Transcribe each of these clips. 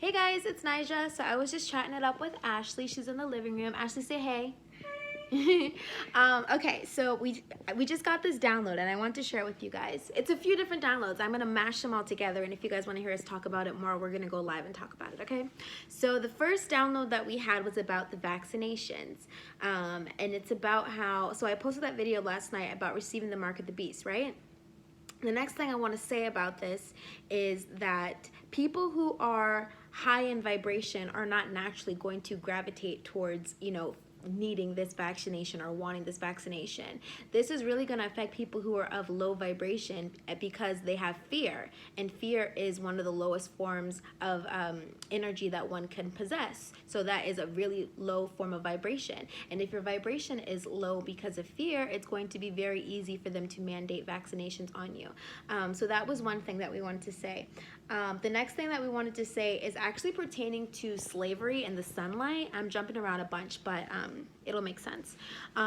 Hey guys, it's Nija. So I was just chatting it up with Ashley. She's in the living room. Ashley, say hey. Okay, so we just got this download and I want to share it with you guys. It's a few different downloads. I'm gonna mash them all together, and if you guys want to hear us talk about it more, we're gonna go live and talk about it. Okay. So the first download that we had was about the vaccinations, and it's about how. So I posted that video last night about receiving the mark of the beast, right? The next thing I want to say about this is that people who are high in vibration are not naturally going to gravitate towards, needing this vaccination or wanting this vaccination. This is really going to affect people who are of low vibration because they have fear, and fear is one of the lowest forms of energy that one can possess. So that is a really low form of vibration, and if your vibration is low because of fear, it's going to be very easy for them to mandate vaccinations on you. So that was one thing that we wanted to say. The next thing that we wanted to say is actually pertaining to slavery and the sunlight. I'm jumping around a bunch, but it'll make sense.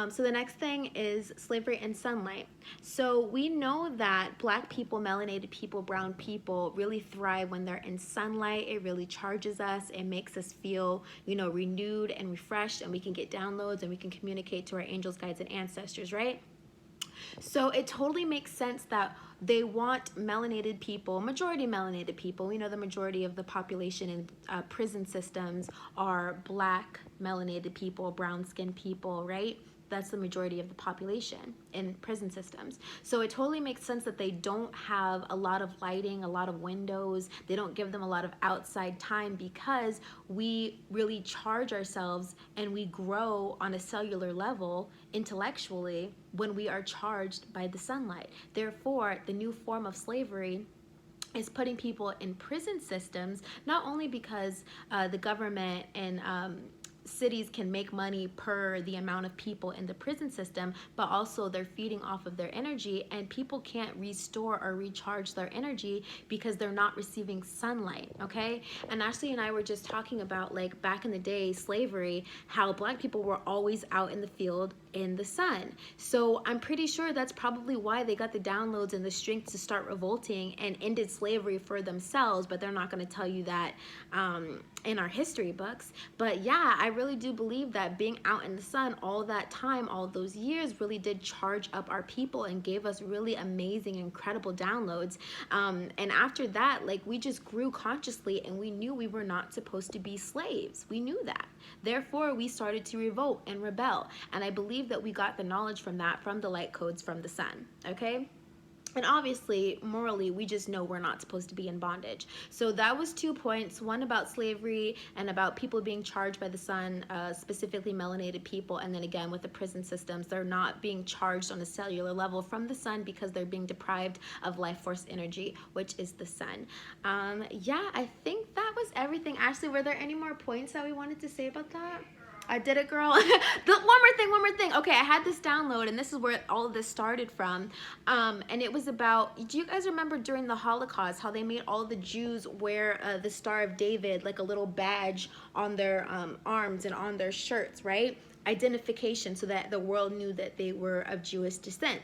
So the next thing is slavery and sunlight. So we know that black people, melanated people, brown people really thrive when they're in sunlight. It really charges us. It makes us feel, renewed and refreshed, and we can get downloads and we can communicate to our angels, guides, and ancestors, right? So it totally makes sense that they want melanated people, majority melanated people. We know the majority of the population in prison systems are black melanated people, brown skinned people, right? That's the majority of the population in prison systems. So it totally makes sense that they don't have a lot of lighting, a lot of windows. They don't give them a lot of outside time because we really charge ourselves and we grow on a cellular level intellectually when we are charged by the sunlight. Therefore, the new form of slavery is putting people in prison systems, not only because the government and cities can make money per the amount of people in the prison system, but also they're feeding off of their energy, and people can't restore or recharge their energy because they're not receiving sunlight. Okay. And Ashley and I were just talking about, like, back in the day, slavery, how black people were always out in the field in the sun. So I'm pretty sure that's probably why they got the downloads and the strength to start revolting and ended slavery for themselves, but they're not going to tell you that in our history books. But yeah, I really do believe that being out in the sun all that time, all those years, really did charge up our people and gave us really amazing, incredible downloads. And after that, like, we just grew consciously, and we knew we were not supposed to be slaves. We knew that. Therefore, we started to revolt and rebel. And I believe that we got the knowledge from that, from the light codes from the sun. Okay. And obviously, morally, we just know we're not supposed to be in bondage. So that was 2 points, one about slavery and about people being charged by the sun, specifically melanated people. And then again, with the prison systems, they're not being charged on a cellular level from the sun because they're being deprived of life force energy, which is the sun. Yeah, I think that was everything. Ashley, were there any more points that we wanted to say about that? I did it, girl. One more thing. Okay, I had this download, and this is where all of this started from. And it was about, do you guys remember during the Holocaust how they made all the Jews wear the Star of David, like a little badge on their arms and on their shirts, right? Identification, so that the world knew that they were of Jewish descent.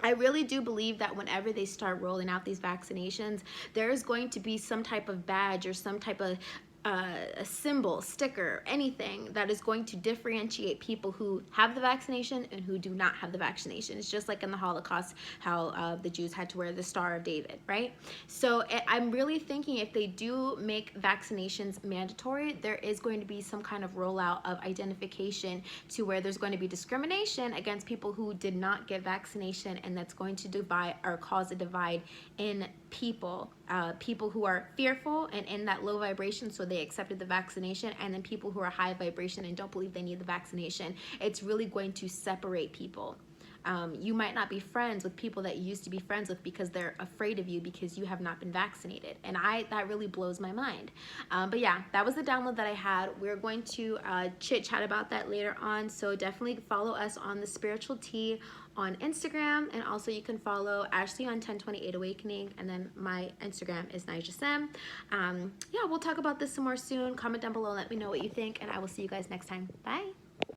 I really do believe that whenever they start rolling out these vaccinations, there is going to be some type of badge or some type of a symbol, sticker, anything that is going to differentiate people who have the vaccination and who do not have the vaccination. It's just like in the Holocaust, how the Jews had to wear the Star of David, right? So I'm really thinking if they do make vaccinations mandatory, there is going to be some kind of rollout of identification to where there's going to be discrimination against people who did not get vaccination, and that's going to divide or cause a divide in people. People who are fearful and in that low vibration, so they accepted the vaccination, and then people who are high vibration and don't believe they need the vaccination. It's really going to separate people. You might not be friends with people that you used to be friends with because they're afraid of you because you have not been vaccinated. And that really blows my mind. But yeah, that was the download that I had. We're going to chit chat about that later on. So definitely follow us on The Spiritual Tea on Instagram, and also you can follow Ashley on 1028 Awakening, and then my Instagram is NijaSim. Yeah, we'll talk about this some more soon. Comment down below, let me know what you think, and I will see you guys next time. Bye.